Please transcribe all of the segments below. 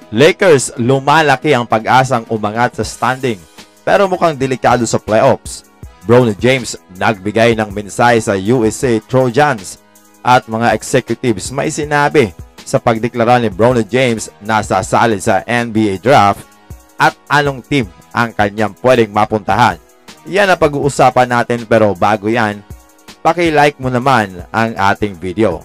Lakers, lumalaki ang pag-asang umangat sa standing pero mukhang delikado sa playoffs. Bronny James nagbigay ng mensahe sa USA Trojans at mga executives may sinabi sa pagdeklara ni Bronny James na sasali sa NBA draft at anong team ang kanyang pwedeng mapuntahan. Yan ang pag-uusapan natin, pero bago yan, paki-like mo naman ang ating video.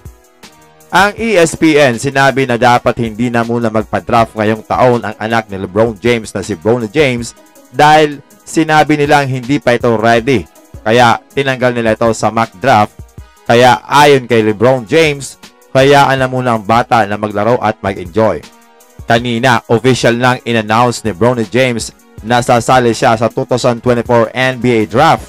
Ang ESPN sinabi na dapat hindi na muna magpa-draft ngayong taon ang anak ni LeBron James na si Bronny James dahil sinabi nilang hindi pa ito ready. Kaya tinanggal nila ito sa mock draft. Kaya ayon kay LeBron James, hayaan na muna ang bata na maglaro at mag-enjoy. Kanina, official nang in-announce ni Bronny James na sasali siya sa 2024 NBA Draft.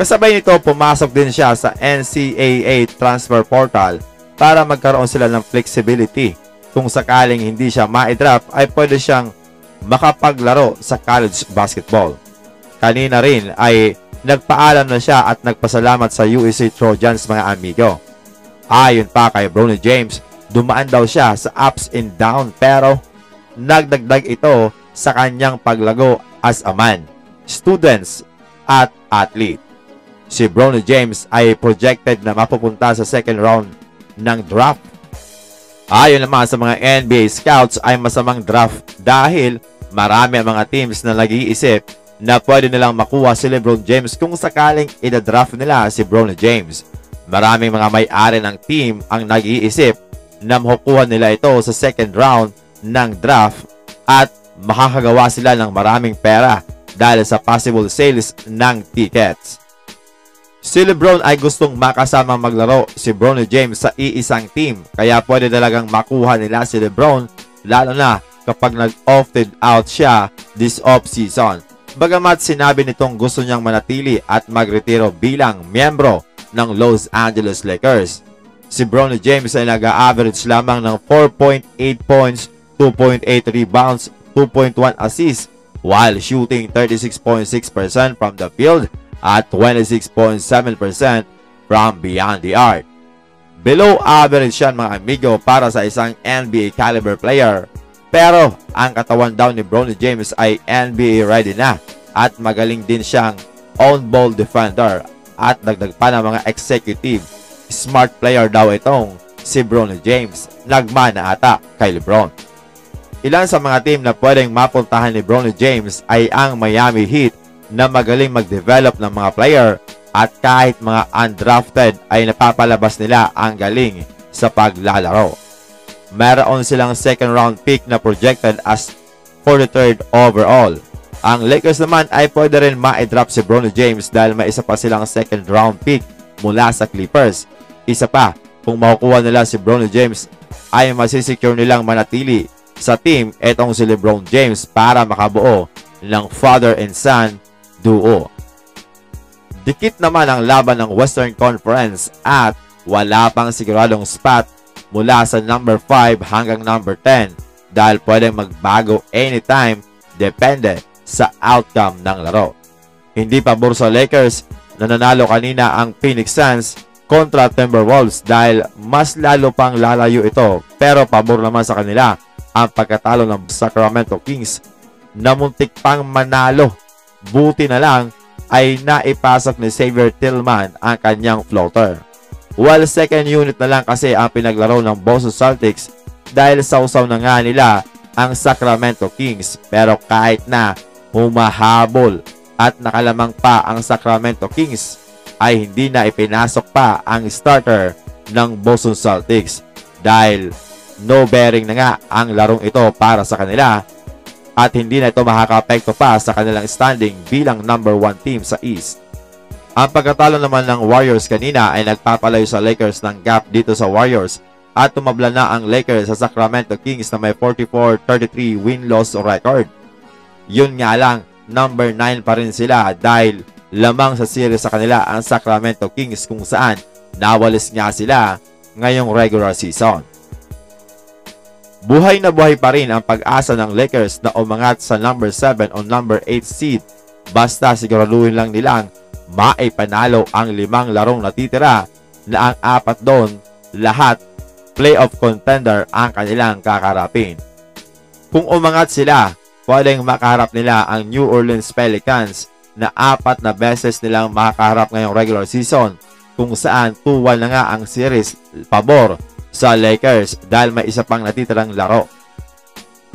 Kasabay nito, pumasok din siya sa NCAA Transfer Portal para magkaroon sila ng flexibility. Kung sakaling hindi siya ma-draft, ay pwede siyang makapaglaro sa college basketball. Kanina rin ay nagpaalam na siya at nagpasalamat sa USA Trojans, mga amigo. Ayon pa kay Bronny James, dumaan daw siya sa ups and down pero nagdagdag ito sa kanyang paglago as a man, students at athlete. Si Bronny James ay projected na mapupunta sa second round ng draft. Ayon naman sa mga NBA scouts ay masamang draft dahil marami ang mga teams na nag-iisip na pwede nilang makuha si LeBron James kung sakaling ida-draft nila si Bronny James. Maraming mga may-ari ng team ang nag-iisip na makukuha nila ito sa second round ng draft at makakagawa sila ng maraming pera dahil sa possible sales ng tickets. Si LeBron ay gustong makasamang maglaro si Bronny James sa iisang team, kaya pwede talagang makuha nila si LeBron lalo na kapag nag-opted out siya this off-season. Bagamat sinabi nitong gusto niyang manatili at magretiro bilang miyembro ng Los Angeles Lakers. Si Bronny James ay nag-average lamang ng 4.8 points, 2.8 rebounds, 2.1 assists while shooting 36.6% from the field at 26.7% from beyond the arc. Below average yan, mga amigo, para sa isang NBA caliber player. Pero ang katawan daw ni Bronny James ay NBA ready na at magaling din siyang on-ball defender at dagdag pa ng mga executive. Smart player daw itong si Bronny James. Nagmana ata kay LeBron. Ilan sa mga team na pwedeng mapuntahan ni Bronny James ay ang Miami Heat na magaling mag-develop ng mga player at kahit mga undrafted ay napapalabas nila ang galing sa paglalaro. Meron silang second round pick na projected as 43rd overall. Ang Lakers naman ay pwede rin ma-drop si Bronny James dahil may isa pa silang second round pick mula sa Clippers. Isa pa, kung makukuha nila si Bronny James ay masisecure nilang manatili sa team etong si LeBron James para makabuo ng father and son duo. Dikit naman ang laban ng Western Conference at wala pang siguradong spot mula sa number 5 hanggang number 10 dahil pwedeng magbago anytime depende sa outcome ng laro. Hindi pabor sa Lakers na nanalo kanina ang Phoenix Suns kontra Timberwolves dahil mas lalo pang lalayo ito, pero pabor naman sa kanila ang pagkatalo ng Sacramento Kings na muntik pang manalo. Buti na lang ay naipasok ni Xavier Tillman ang kanyang floater. While second unit na lang kasi ang pinaglaro ng Boston Celtics dahil sausaw na nga nila ang Sacramento Kings, pero kahit na humahabol at nakalamang pa ang Sacramento Kings ay hindi na ipinasok pa ang starter ng Boston Celtics dahil no bearing na nga ang larong ito para sa kanila at hindi na ito makaka-apekto pa sa kanilang standing bilang number 1 team sa East. Ang pagkatalo naman ng Warriors kanina ay nagpapalayo sa Lakers ng gap dito sa Warriors at tumabla na ang Lakers sa Sacramento Kings na may 44-33 win-loss record. Yun nga lang, number 9 pa rin sila dahil lamang sa series sa kanila ang Sacramento Kings kung saan nawalis nga sila ngayong regular season. Buhay na buhay pa rin ang pag-asa ng Lakers na umangat sa number 7 o number 8 seed basta siguraduhin lang nilang maipanalo ang 5 larong natitira na ang 4 doon lahat playoff contender ang kanilang kakarapin. Kung umangat sila, pwedeng makaharap nila ang New Orleans Pelicans na 4 na beses nilang makaharap ngayong regular season, kung saan 2-1 na nga ang series pabor sa Lakers dahil may isa pang natitirang laro.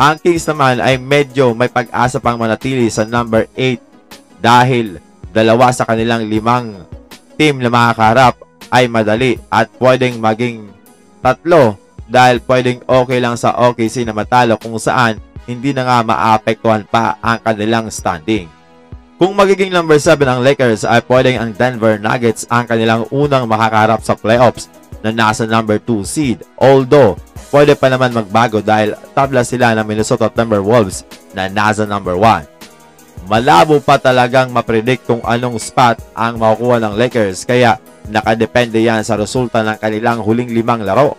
Ang Kings naman ay medyo may pag-asa pang manatili sa number 8 dahil 2 sa kanilang 5 team na makakaharap ay madali at pwedeng maging 3 dahil pwedeng okay lang sa OKC na matalo, kung saan hindi na nga maapektuhan pa ang kanilang standing. Kung magiging number 7 ang Lakers, ay pwedeng ang Denver Nuggets ang kanilang unang makakaharap sa playoffs na nasa number 2 seed. Although, pwede pa naman magbago dahil tabla sila ng Minnesota Timberwolves na nasa number 1. Malabo pa talagang mapredict kung anong spot ang makukuha ng Lakers, kaya nakadepende yan sa resulta ng kanilang huling 5 laro.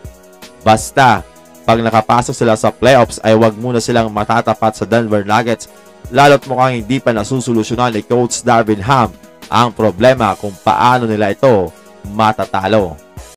Basta, pag nakapasok sila sa playoffs ay wag muna silang matatapat sa Denver Nuggets, lalo't mukhang hindi pa nasusolusyonan ni Coach Darvin Ham ang problema kung paano nila ito matatalo.